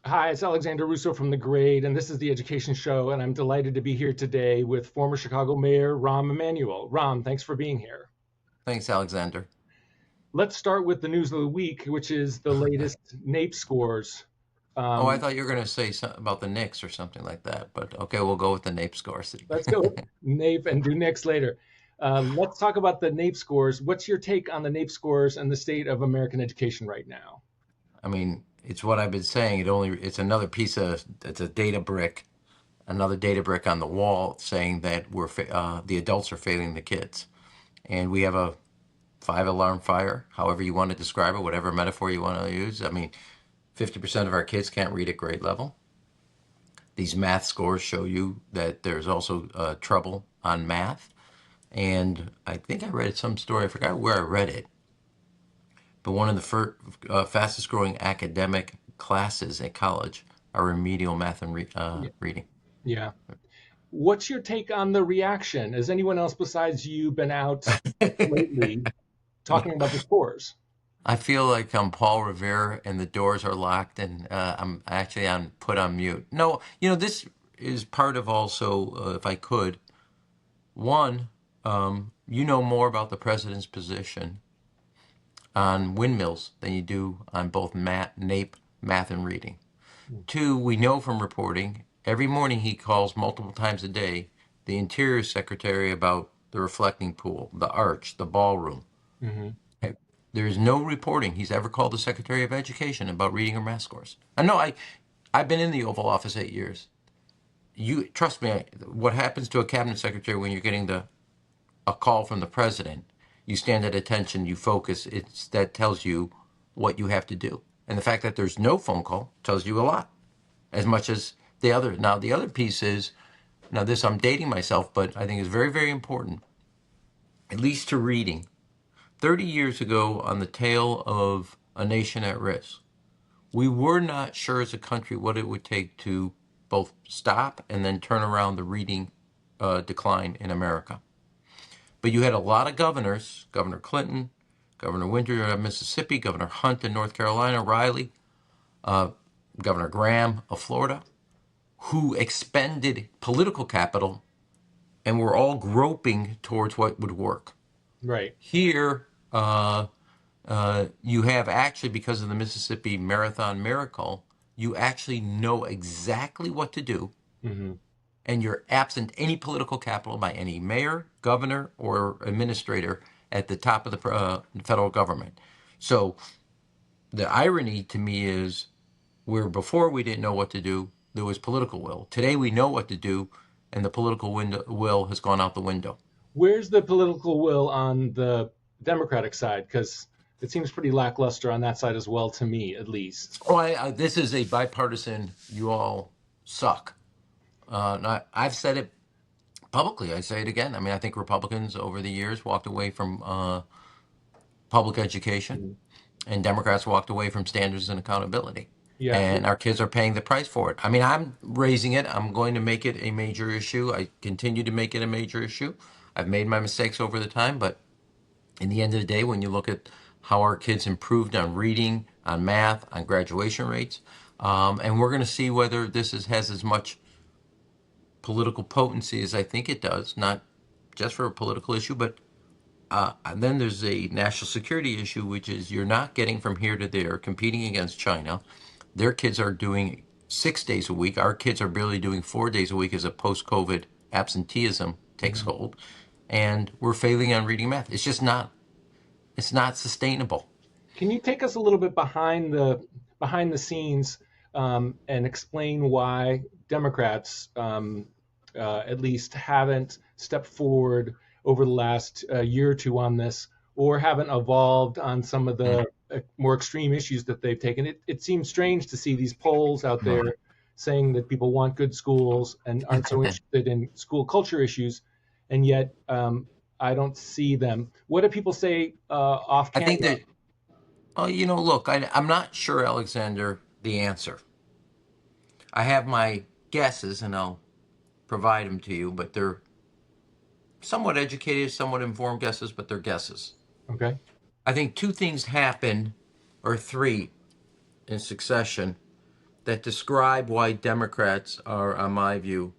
Hi, it's Alexander Russo from The Grade, and this is the Education Show, and I'm delighted to be here today with former Chicago Mayor Rahm Emanuel. Rahm, thanks for being here. Thanks, Alexander. Let's start with the news of the week, which is the latest NAEP scores. Oh, I Um, thought you were going to say something about the Knicks or something like that, but okay, we'll go with the Nape scores. let's go with NAEP and do Knicks later. Let's talk about the NAEP scores. What's your take on the NAEP scores and the state of American education right now? I mean, it's what I've been saying. It's another it's a data brick, another data brick on the wall saying that the adults are failing the kids, and we have a five-alarm fire, however you want to describe it, whatever metaphor you want to use. I mean, 50% of our kids can't read at grade level. These math scores show you that there's also trouble on math. And I think I read some story, I forgot where I read it, but one of the fastest growing academic classes at college are remedial math and Yeah. reading. Yeah. What's your take on the reaction? Has anyone else besides you been out lately talking about the scores? I feel like I'm Paul Revere and the doors are locked and I'm actually on put on mute. No, this is part of also, if I could, one, you know more about the president's position on windmills than you do on both NAPE, math, and reading. Two, we know from reporting, every morning he calls multiple times a day the Interior Secretary about the reflecting pool, the arch, the ballroom. Hmm. Okay. There is no reporting he's ever called the Secretary of Education about reading or math scores. I know I've been in the Oval Office 8 years. You trust me, what happens to a cabinet secretary when you're getting a call from the president? You stand at attention, you focus. That tells you what you have to do. And the fact that there's no phone call tells you a lot. As much as the other. Now, the other piece is, now this I'm dating myself, but I think is very, very important, at least to reading. 30 years ago, on the tail of a nation at risk, we were not sure as a country what it would take to both stop and then turn around the reading decline in America. But you had a lot of governors, Governor Clinton, Governor Winter of Mississippi, Governor Hunt in North Carolina, Riley, Governor Graham of Florida, who expended political capital and were all groping towards what would work. Right. Here, you have actually, because of the Mississippi Marathon miracle, you actually know exactly what to do, Hmm. and you're absent any political capital by any mayor, governor, or administrator at the top of the federal government. So the irony to me is where before we didn't know what to do, there was political will. Today we know what to do, and the will has gone out the window. Where's the political will on the Democratic side? Because it seems pretty lackluster on that side as well, to me, at least. Oh, this is a bipartisan. You all suck. I've said it publicly. I say it again. I mean, I think Republicans over the years walked away from public education, Mhm. and Democrats walked away from standards and accountability. Yeah. And our kids are paying the price for it. I mean, I'm raising it. I'm going to make it a major issue. I continue to make it a major issue. I've made my mistakes over the time, but in the end of the day, when you look at how our kids improved on reading, on math, on graduation rates, and we're going to see whether has as much political potency as I think it does, not just for a political issue, but and then there's a national security issue, which is you're not getting from here to there, competing against China. Their kids are doing 6 days a week. Our kids are barely doing 4 days a week as a post-COVID absenteeism takes Mhm. hold, and we're failing on reading math. It's just not. It's not sustainable. Can you take us a little bit behind the scenes and explain why Democrats, at least, haven't stepped forward over the last year or two on this, or haven't evolved on some of the more extreme issues that they've taken? It seems strange to see these polls out there saying that people want good schools and aren't so interested in school culture issues, and yet I don't see them. What do people say off I think camera? that, oh, look, I'm not sure, Alexander, the answer. I have my guesses, and I'll provide them to you, but they're somewhat educated, somewhat informed guesses, but they're guesses. Okay. I think two things happen, or three in succession, that describe why Democrats are, on my view,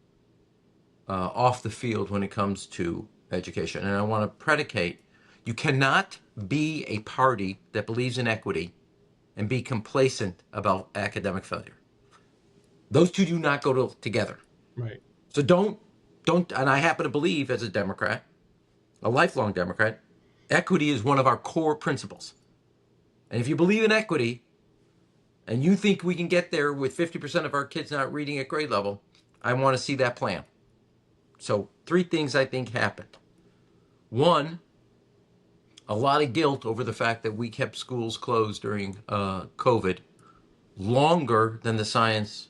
off the field when it comes to education. And I want to predicate you cannot be a party that believes in equity and be complacent about academic failure. Those two do not go together. Right. So don't, and I happen to believe as a Democrat, a lifelong Democrat, equity is one of our core principles. And if you believe in equity and you think we can get there with 50% of our kids not reading at grade level, I want to see that plan. So 3 things I think happened. One, a lot of guilt over the fact that we kept schools closed during COVID longer than the science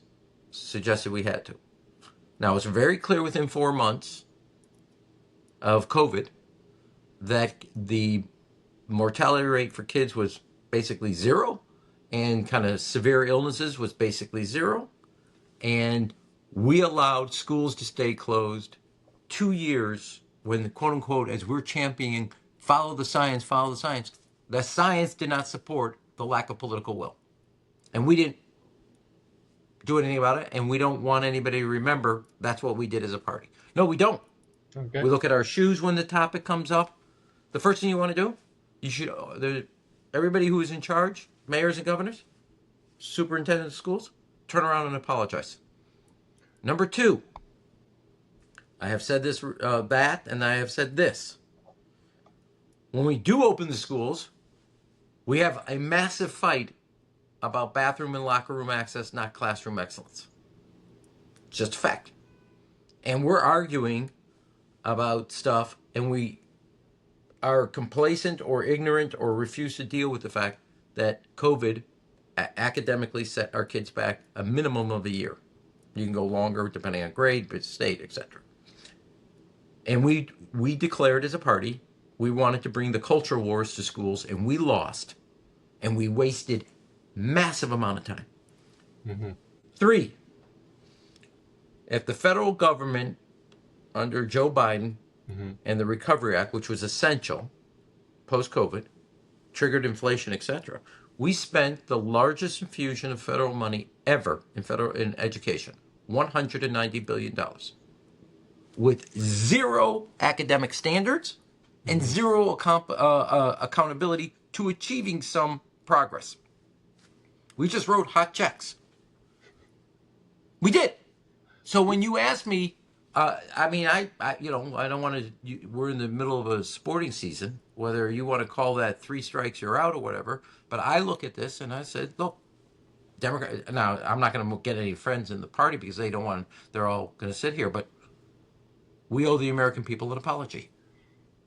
suggested we had to. Now, it's very clear within 4 months of COVID that the mortality rate for kids was basically zero, and kind of severe illnesses was basically zero. And we allowed schools to stay closed 2 years when, quote unquote, as we're championing, follow the science, the science did not support the lack of political will. And we didn't do anything about it, and we don't want anybody to remember that's what we did as a party. No, we don't. Okay. We look at our shoes when the topic comes up. The first thing you want to do, you should, everybody who is in charge, mayors and governors, superintendents of schools, turn around and apologize. Number 2, I have said this, that, and I have said this. When we do open the schools, we have a massive fight about bathroom and locker room access, not classroom excellence. It's just a fact. And we're arguing about stuff, and we are complacent or ignorant or refuse to deal with the fact that COVID academically set our kids back a minimum of a year. You can go longer depending on grade, but state, etc. And we declared as a party we wanted to bring the culture wars to schools, and we lost, and we wasted massive amount of time. Mm-hmm. 3, if the federal government under Joe Biden Mm-hmm. and the Recovery Act, which was essential post-COVID, triggered inflation, etc., we spent the largest infusion of federal money ever in education, $190 billion, with zero academic standards and Mm-hmm. zero accountability to achieving some progress. We just wrote hot checks. We did. So when you ask me, I mean, I don't want to. We're in the middle of a sporting season. Whether you want to call that 3 strikes you're out or whatever, but I look at this and I said, look, Democrat. Now I'm not going to get any friends in the party because they don't want. They're all going to sit here, but we owe the American people an apology,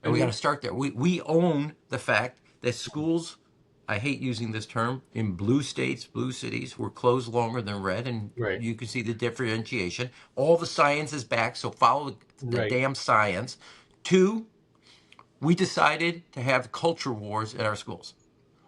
and And we got you, to start there. We own the fact that schools, I hate using this term, in blue states, blue cities, were closed longer than red, and right. you can see the differentiation. All the science is back, so follow the Right. damn science. 2, we decided to have culture wars at our schools.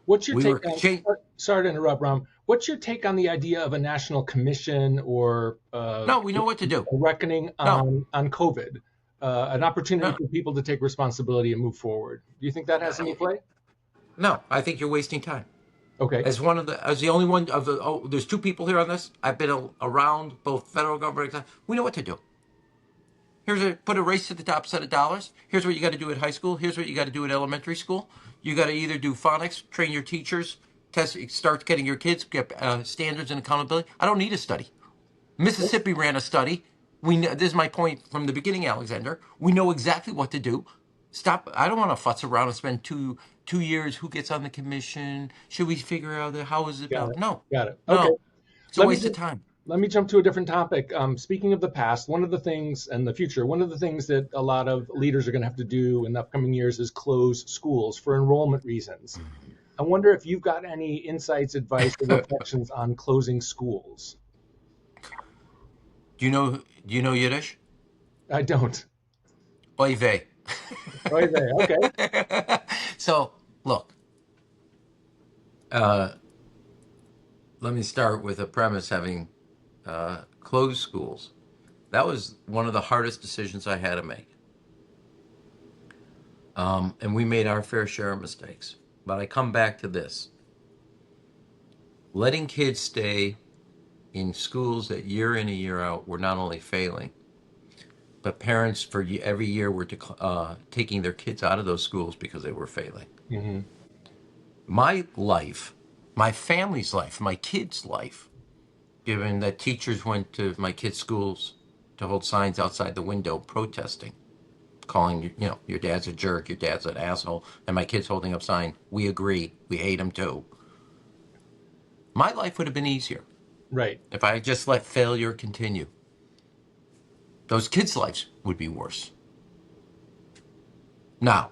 What's your We take were on? Sorry to interrupt, Ram. What's your take on the idea of a national commission or no, we know what to do. a reckoning No, on COVID, an opportunity no, for people to take responsibility and move forward? Do you think that has any play? no. I think you're wasting time. Okay. As the only one of the, there's 2 people here on this. I've been around both federal government. We know what to do. Put a race to the top set of dollars. Here's what you got to do at high school. Here's what you got to do at elementary school. You got to either do phonics, train your teachers, start getting your kids, get standards and accountability. I don't need a study. Mississippi ran a study. We know, this is my point from the beginning, Alexander. We know exactly what to do. Stop. I don't want to futz around and spend two years. Who gets on the commission? Should we figure out how is it Got done? it. No, Got it. Okay. no. It's a Let me waste of ju- time. Let me jump to a different topic. Speaking of the past, one of the things and the future, one of the things that a lot of leaders are going to have to do in the upcoming years is close schools for enrollment reasons. I wonder if you've got any insights, advice, or reflections on closing schools. Do you know Yiddish? I don't. Oy vey. Right there. Okay. So, look, uh, let me start with a premise having closed schools. That was one of the hardest decisions I had to make. And we made our fair share of mistakes. But I come back to this. Letting kids stay in schools that year in and year out were not only failing, but parents for every year were taking their kids out of those schools because they were failing. Hmm. My life, my family's life, my kids' life, given that teachers went to my kids' schools to hold signs outside the window protesting, calling your dad's a jerk, your dad's an asshole, and my kids holding up sign, we agree, we hate him too. My life would have been easier Right. if I just let failure continue. Those kids' lives would be worse. Now,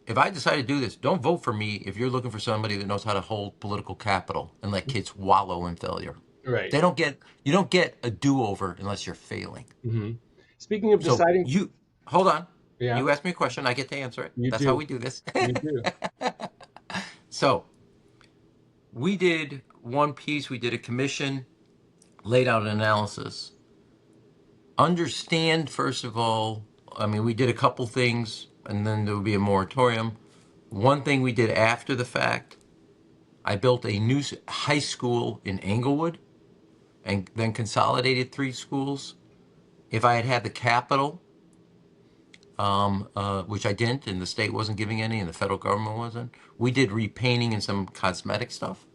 if I decide to do this, don't vote for me if you're looking for somebody that knows how to hold political capital and let kids wallow in failure. Right. You don't get a do-over unless you're failing. Hmm. Speaking of So deciding, you hold on. yeah, You ask me a question, I get to answer it. you That's how do. we do this. You do. So we did one piece, we did a commission, laid out an analysis. Understand, first of all, I mean, we did a couple things and then there would be a moratorium. One thing we did after the fact, I built a new high school in Englewood and then consolidated 3 schools. If I had had the capital, which I didn't, and the state wasn't giving any, and the federal government wasn't, we did repainting and some cosmetic stuff.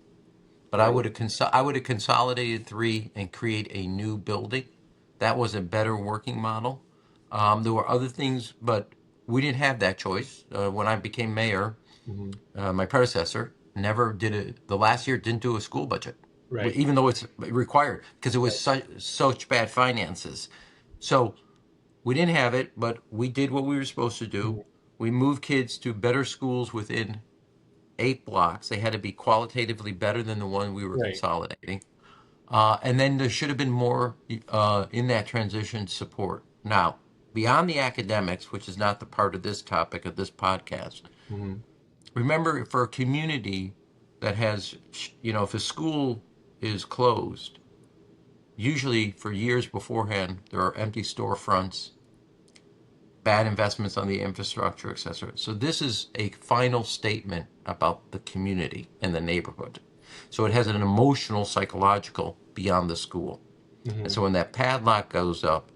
But Right. I would have consolidated 3 and create a new building. That was a better working model. There were other things, but we didn't have that choice. When I became mayor, Hmm. my predecessor never did it. The last year didn't do a school budget, Right. even though it's required because it was Right. such bad finances. So we didn't have it, but we did what we were supposed to do. Mhm. We moved kids to better schools within 8 blocks. They had to be qualitatively better than the one we were Right. consolidating. And then there should have been more in that transition support. Now, beyond the academics, which is not the part of this topic of this podcast, Hmm. remember for a community that has, if a school is closed, usually for years beforehand, there are empty storefronts, bad investments on the infrastructure, etc. So this is a final statement about the community and the neighborhood. So it has an emotional, psychological beyond the school. And Hmm. so when that padlock goes up,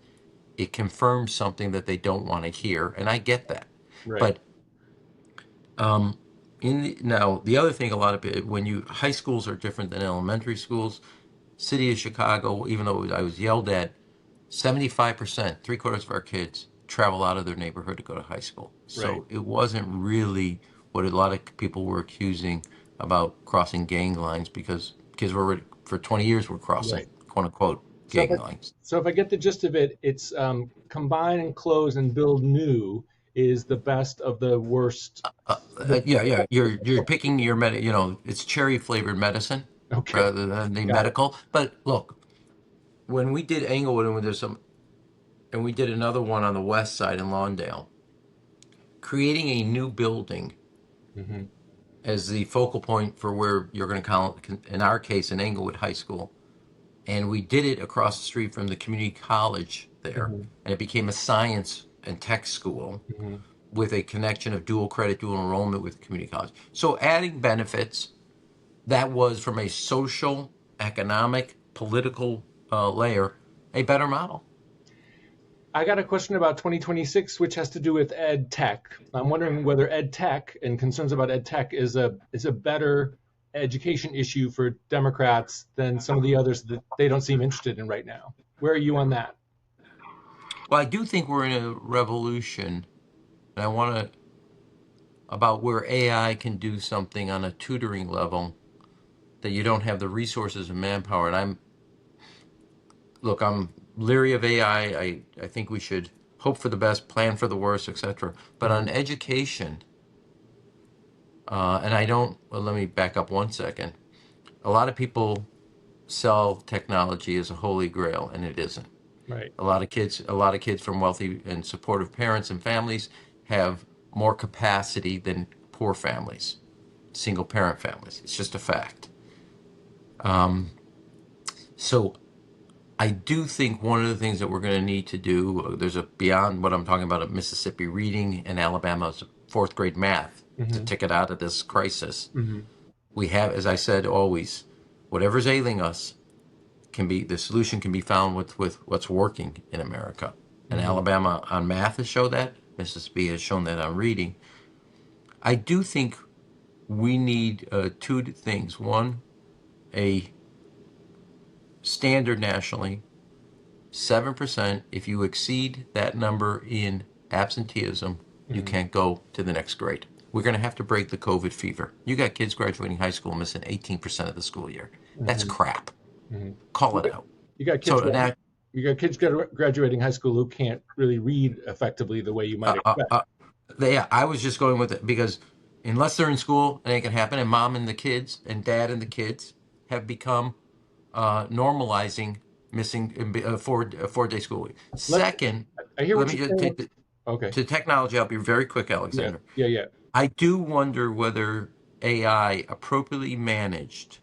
it confirms something that they don't want to hear, and I get that. Right. But now the other thing, a lot of it, when you high schools are different than elementary schools. City of Chicago, even though I was yelled at, 75%, 3/4 of our kids travel out of their neighborhood to go to high school. Right. So it wasn't really what a lot of people were accusing about crossing gang lines because kids were already, for 20 years were crossing Right. quote unquote So if gang I, lines. so if I get the gist of it, it's combine and close and build new is the best of the worst. The, Yeah. You're picking your it's cherry flavored medicine okay. rather than the Got it. medical. But look, when we did Englewood and we did another one on the west side in Lawndale, creating a new building Hmm. as the focal point for where you're going to call, in our case, in Englewood High School. And we did it across the street from the community college there. Hmm. And it became a science and tech school Hmm. with a connection of dual credit, dual enrollment with the community college. So adding benefits, that was from a social, economic, political layer, a better model. I got a question about 2026, which has to do with ed tech. I'm wondering whether ed tech and concerns about ed tech is a better education issue for Democrats than some of the others that they don't seem interested in right now. Where are you on that? Well, I do think we're in a revolution, and I want to, about where AI can do something on a tutoring level that you don't have the resources and manpower. And I'm leery of AI. I think we should hope for the best, plan for the worst, etc. But on Hmm. education, and I don't, well, let me back up one second. A lot of people sell technology as a holy grail, and it isn't. Right. A lot of kids from wealthy and supportive parents and families have more capacity than poor families, single parent families. It's just a fact. So I do think one of the things that we're going to need to do, there's a beyond what I'm talking about at Mississippi reading and Alabama's 4th grade math to Hmm. ticket out of this crisis. Hmm. We have, as I said, always, whatever's ailing us the solution can be found with what's working in America. And Mm-hmm. Alabama on math has shown that. Mississippi has shown that on reading. I do think we need two things. One, a standard nationally, 7%. If you exceed that number in absenteeism, you Mm-hmm. can't go to the next grade. We're going to have to break the COVID fever. You got kids graduating high school missing 18% of the school year. That's Mm-hmm. crap. Mm-hmm. Call You it got, out. you got kids. So now, Graduating high school who can't really read effectively the way you might uh, uh, expect. uh, yeah, I was just going with it because unless they're in school, it ain't gonna happen. And mom and the kids and dad and the kids have become normalizing missing a 4 day school week. Let Second, I hear let what me you're just saying. take the Okay. to technology. I'll be very quick, Yeah. Alexander. Yeah. Yeah. I do wonder whether AI appropriately managed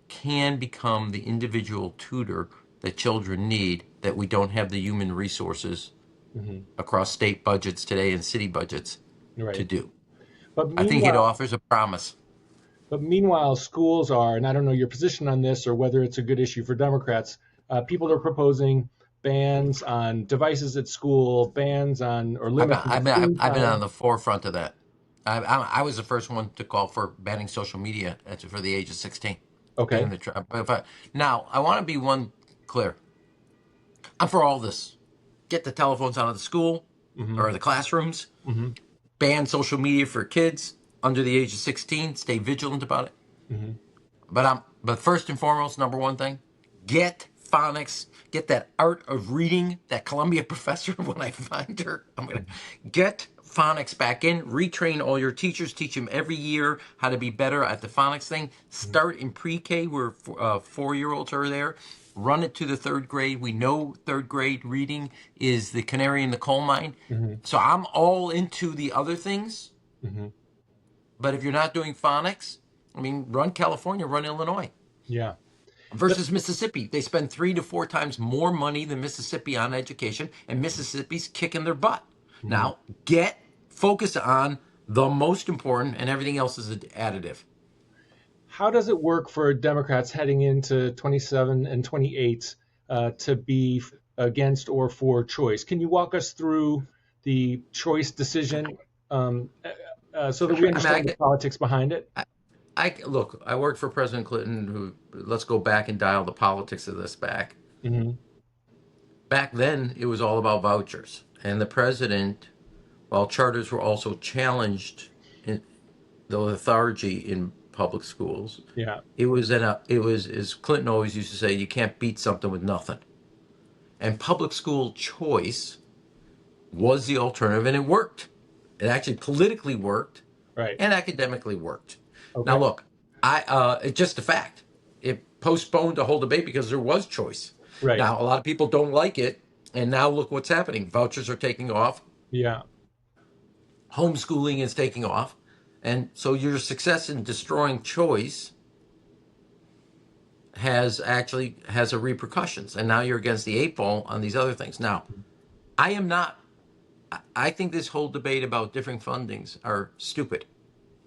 can become the individual tutor that children need that we don't have the human resources Mm-hmm. across state budgets today and city budgets to Right. do. But I think it meanwhile, offers a promise. schools are, and I don't know your position on this or whether it's a good issue for Democrats. People are proposing bans on devices at school, bans on or I've been, limits on I've been, screen I've been on time. the forefront of that. I was the first one to call for banning social media for the age of 16. Been in Okay. the now I want to be one clear. I'm for all this. Get the telephones out of the school Mm-hmm. or the classrooms. Mm-hmm. Ban social media for kids under the age of 16. Stay vigilant about it. Mm-hmm. But first and foremost, number one thing, get phonics, get that art of reading, that Columbia professor, when I find her, I'm going to get phonics back in, retrain all your teachers, teach them every year how to be better at the phonics thing. Start in pre-K where 4-year-olds are there. Run it to the third grade. We know third grade reading is the canary in the coal mine. Mm-hmm. So I'm all into the other things. Mm-hmm. But if you're not doing phonics, I mean, run California, run Illinois Yeah. Let, versus Mississippi. They spend 3 to 4 times more money than Mississippi on education, and Mississippi's kicking their butt. mm-hmm. Now, get focused on the most important, and everything else is additive. How does it work for Democrats heading into 27 and 28 to be against or for choice? Can you walk us through the choice decision so that we I mean, understand the politics behind it? look. I worked for President Clinton. Who let's go back and dial the politics of this back. Mm-hmm. Back then, it was all about vouchers, and the president, while charters were also challenged in the lethargy in public schools, Yeah. it was as Clinton always used to say, you can't beat something with nothing. And public school choice was the alternative, and it worked. It actually politically worked Right. and academically worked. Now Okay. look, it's just a fact. It postponed the whole debate because there was choice. Right. Now a lot of people don't like it, and now look what's happening. Vouchers are taking off. Yeah. Homeschooling is taking off. And so your success in destroying choice has a repercussions, and now you're against the 8 ball on these other things. Now, I am not. I think this whole debate about different fundings are stupid.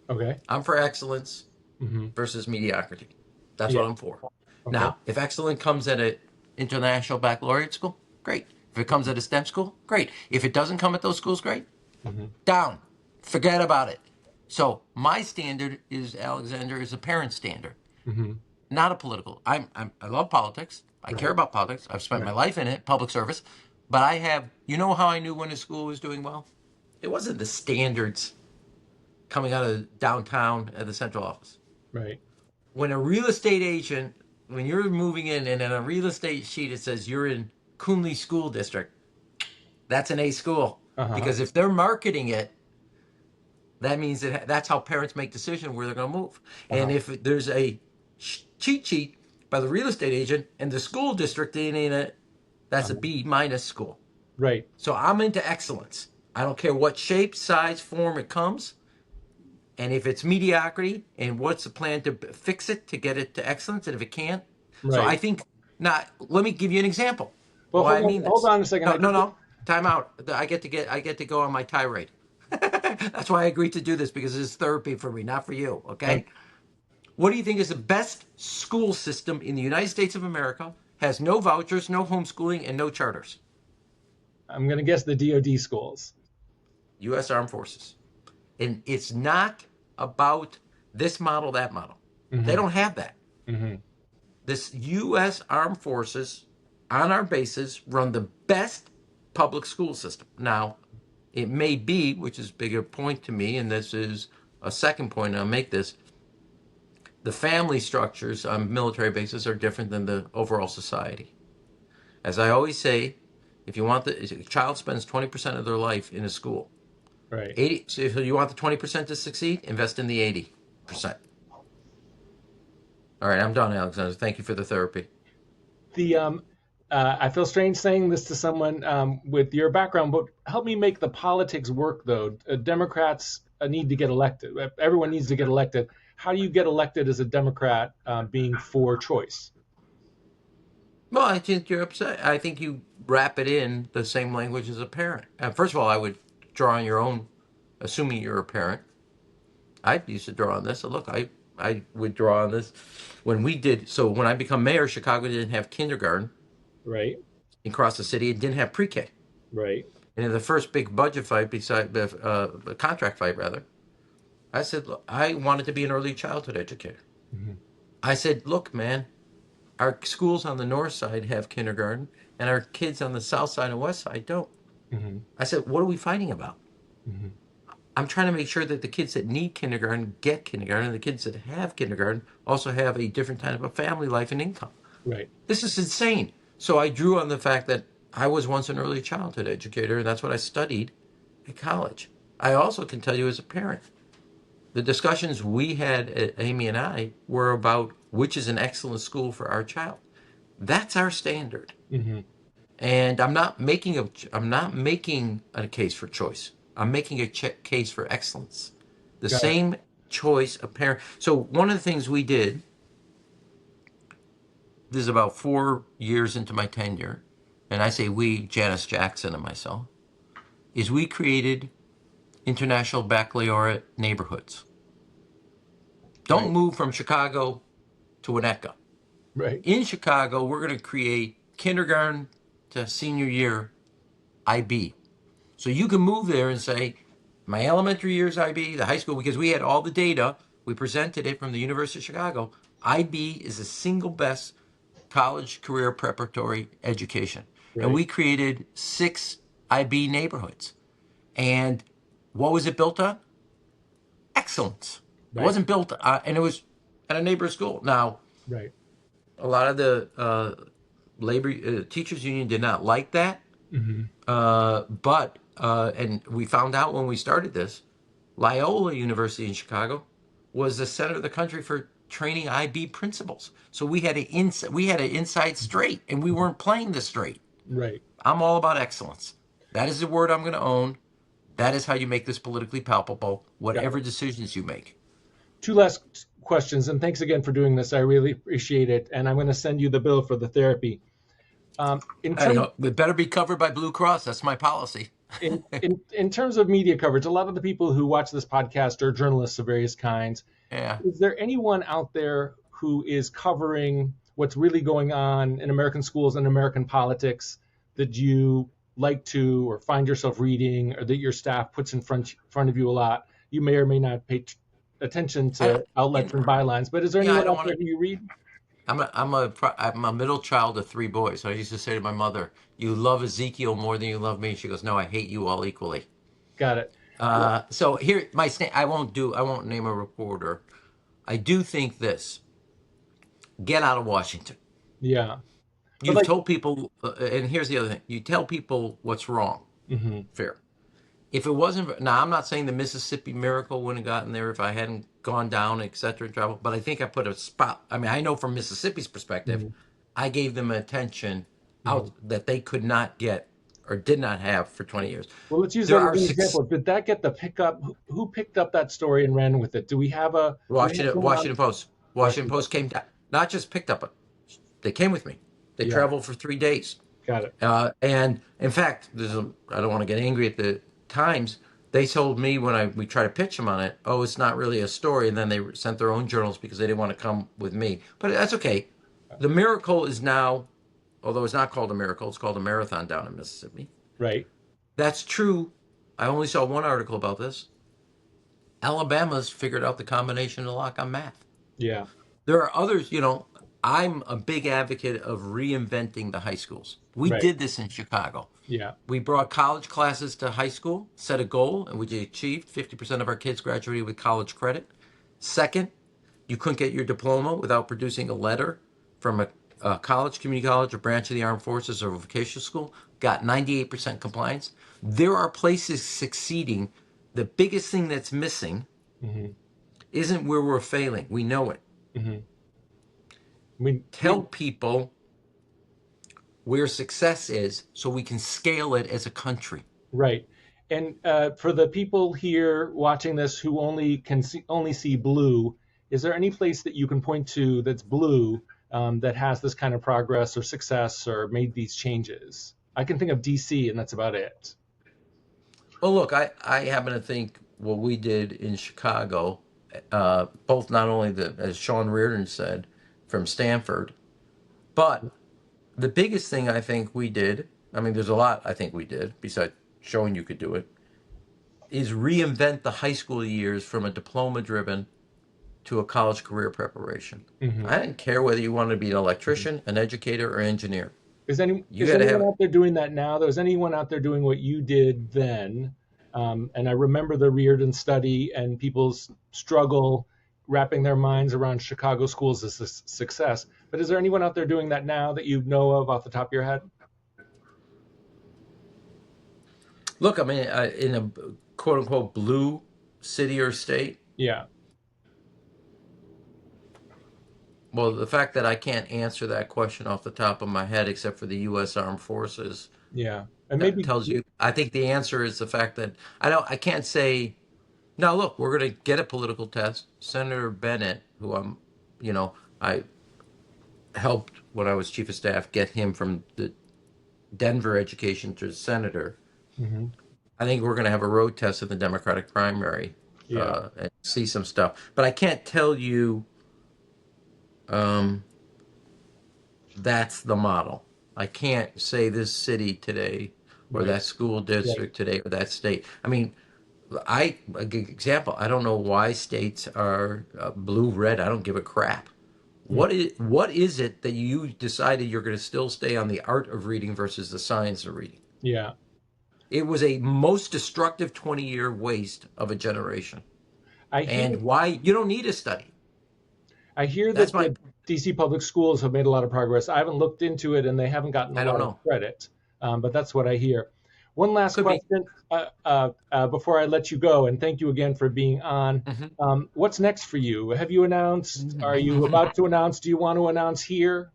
Okay. I'm for excellence Mm-hmm. versus mediocrity. That's Yeah. what I'm for. Okay. Now, if excellence comes at an international baccalaureate school, great. If it comes at a STEM school, great. If it doesn't come at those schools, great. Mm-hmm. Down. Forget about it. So my standard is Alexander is a parent standard, Mm-hmm. not a political. I love politics. I care Right. about politics. I've spent my Right. life in it, public service. But I have, you know how I knew when a school was doing well? It wasn't the standards coming out of downtown at the central office. Right. When a real estate agent, when you're moving in and on a real estate sheet it says you're in Coonley School District, that's an A school. Uh-huh. Because if they're marketing it, that means that's how parents make decisions where they're going to move. Uh-huh. And if there's a cheat sheet by the real estate agent and the school district ain't in it, that's a B- school. Right. So I'm into excellence. I don't care what shape, size, form it comes. And if it's mediocrity, and what's the plan to fix it to get it to excellence? And if it can't, so I Right. think not. Let me give you an example. Well, Why I mean hold this. on a second. No, no, no. Time out. I get to go on my tirade. That's why I agreed to do this because this is therapy for me, not for you. Okay. What do you think is the best school system in the United States of America? Has no vouchers, no homeschooling, and no charters? I'm going to guess the DoD schools. U.S. Armed Forces. And it's not about this model, that model. They Mm-hmm. don't have that. Mm-hmm. This U.S. Armed Forces on our bases run the best public school system. Now, it may be, which is a bigger point to me, and this is a second point, I'll make this, the family structures on military bases are different than the overall society. As I always say, if you want a child spends 20% of their life in a school. Right. 80, so if you want the 20% to succeed, invest in the 80%. All right, I'm done, Alexander. Thank you for the therapy. The I feel strange saying this to someone with your background, but help me make the politics work. Though Democrats need to get elected. Everyone needs to get elected. How do you get elected as a Democrat being for choice? Well, I think you're upset. I think you wrap it in the same language as a parent. First of all, I would draw on your own, assuming you're a parent. I used to draw on this. So look, I would draw on this when we did. So when I become mayor, Chicago didn't have kindergarten Right. across the city. It didn't have pre-K. Right. And in the first big budget fight, beside the contract fight rather, I said, look, I wanted to be an early childhood educator. Mm-hmm. I said, look, man, our schools on the north side have kindergarten, and our kids on the south side and west side don't. Mm-hmm. I said, what are we fighting about? Mm-hmm. I'm trying to make sure that the kids that need kindergarten get kindergarten, and the kids that have kindergarten also have a different kind of a family life and income. Right. This is insane. So I drew on the fact that I was once an early childhood educator, and that's what I studied at college. I also can tell you as a parent, the discussions we had, Amy and I, were about which is an excellent school for our child. That's our standard. Mm-hmm. And I'm not making a case for choice. I'm making a case for excellence. The Got it. same choice a parent. So one of the things we did, this is about 4 years into my tenure, and I say we, Janice Jackson and myself, is we created international baccalaureate neighborhoods. Don't Right. move from Chicago to Winnetka. Right. In Chicago, we're going to create kindergarten to senior year IB. So you can move there and say, my elementary year's IB, the high school, because we had all the data. We presented it from the University of Chicago. IB is the single best college career preparatory education. And Right. we created 6 IB neighborhoods. And what was it built on? Excellence. It Right. wasn't built, and it was at a neighborhood school. Now, Right. a lot of the labor teachers union did not like that, Mm-hmm. but and we found out when we started this, Loyola University in Chicago was the center of the country for training IB principals. So we had an inside straight, and we weren't playing the straight. Right. I'm all about excellence. That is the word I'm going to own. That is how you make this politically palpable, Got whatever it. decisions you make. Two last questions, and thanks again for doing this. I really appreciate it. And I'm going to send you the bill for the therapy. In I terms know it better be covered by Blue Cross. That's my policy. in terms of media coverage, a lot of the people who watch this podcast are journalists of various kinds. Yeah. Is there anyone out there who is covering what's really going on in American schools and American politics that you like to or find yourself reading, or that your staff puts in front of you a lot? You may or may not pay attention I to outlets and bylines, but is there yeah, I anyone don't out want there to. who you read? I'm a middle child of 3 boys. So I used to say to my mother, "You love Ezekiel more than you love me." She goes, "No, I hate you all equally." Got it. Well, So here, I won't name a reporter. I do think this: get out of Washington. yeah, but You've like, told people, and here's the other thing: you tell people what's wrong. mhm, Fair. If it wasn't now, I'm not saying the Mississippi Miracle wouldn't have gotten there if I hadn't gone down, et cetera, and travel. But I think I put a spot. I mean, I know from Mississippi's perspective, mhm, I gave them attention mhm. out that they could not get or did not have for 20 years. Well, let's use There that as are an six example. Did that get the pickup? Who picked up that story and ran with it? Do we have Washington someone on Washington Post. Washington Washington Post Post? came down, not just picked up it. They came with me. They Yeah, traveled for 3 days. got it. And in fact, I don't want to get angry at the Times. They told me when we tried to pitch them on it, oh, it's not really a story, and then they sent their own journals because they didn't want to come with me. But that's okay. The miracle is now, although it's not called a miracle, it's called a marathon down in Mississippi. Right. That's true. I only saw one article about this. Alabama's figured out the combination to lock on math. Yeah. There are others, I'm a big advocate of reinventing the high schools. We Right. did this in Chicago. Yeah. We brought college classes to high school, set a goal, and we achieved 50% of our kids graduated with college credit. Second, you couldn't get your diploma without producing a letter from a college, community college, or branch of the armed forces or vocational school. Got 98% compliance. There are places succeeding. The biggest thing that's missing Hmm. isn't where we're failing. We know it. Hmm. We, Tell we, people where success is so we can scale it as a country. right. And for the people here watching this who only see blue, is there any place that you can point to that's blue that has this kind of progress or success or made these changes? I can think of DC, and that's about it. Well, look, I happen to think what we did in Chicago, both not only as Sean Reardon said, from Stanford, but the biggest thing I think we did, I mean, there's a lot I think we did besides showing you could do it, is reinvent the high school years from a diploma driven to a college career preparation. Hmm. I didn't care whether you wanted to be an electrician, an educator, or engineer. You Is had to anyone have, out there doing that now? There's anyone out there doing what you did then? And I remember the Reardon study and people's struggle wrapping their minds around Chicago schools as a success. But is there anyone out there doing that now that you know of off the top of your head? look, I mean, in a quote unquote blue city or state. Yeah, Well, the fact that I can't answer that question off the top of my head, except for the U.S. Armed Forces, yeah, and that maybe tells you. I think the answer is the fact that I can't say. Now, look, we're going to get a political test. Senator Bennett, who I helped when I was chief of staff get him from the Denver education to senator. hmm. I think we're going to have a road test in the Democratic primary Yeah, and see some stuff. But I can't tell you um, that's the model. I can't say this city today or right, that school right. district today or that state. I mean, a good example. I don't know why states are blue red. I don't give a crap. Mm. What is it that you decided you're going to still stay on the art of reading versus the science of reading? Yeah, It was a most destructive 20-year waste of a generation. I hear And why you don't need a study. I hear That's that my the DC public schools have made a lot of progress. I haven't looked into it, and they haven't gotten a I don't lot of know. credit, but that's what I hear. One last Could be. question before I let you go, and thank you again for being on. Mhm. What's next for you? Have you announced? Are you about to announce? Do you want to announce here?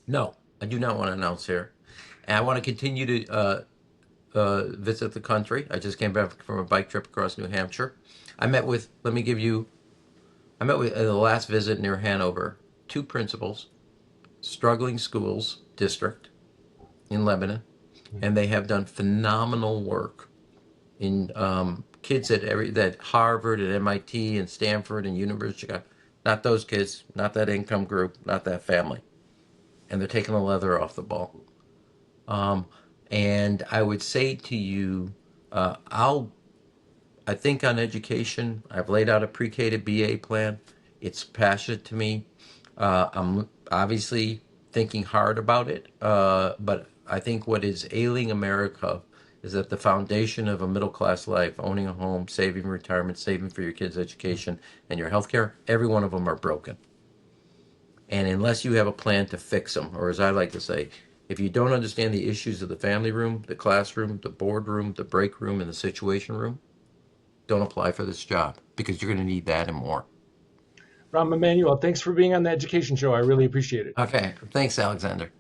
No, I do not want to announce here. And I want to continue to visit the country. I just came back from a bike trip across New Hampshire. I met with, let me give you, I met with, at the last visit near Hanover, two principals, struggling schools district in Lebanon, and they have done phenomenal work in kids that Harvard and MIT and Stanford and University of Chicago. Not those kids, not that income group, not that family. And they're taking the leather off the ball. Um, and I would say to you, I think on education, I've laid out a pre-K to BA plan. It's passionate to me. I'm obviously thinking hard about it, but I think what is ailing America is that the foundation of a middle class life, owning a home, saving retirement, saving for your kids' education, and your health care, every one of them are broken. And unless you have a plan to fix them, or as I like to say, if you don't understand the issues of the family room, the classroom, the boardroom, the break room, and the situation room, don't apply for this job because you're going to need that and more. Ram Emanuel, thanks for being on the Education Show. I really appreciate it. Okay. Thanks, Alexander.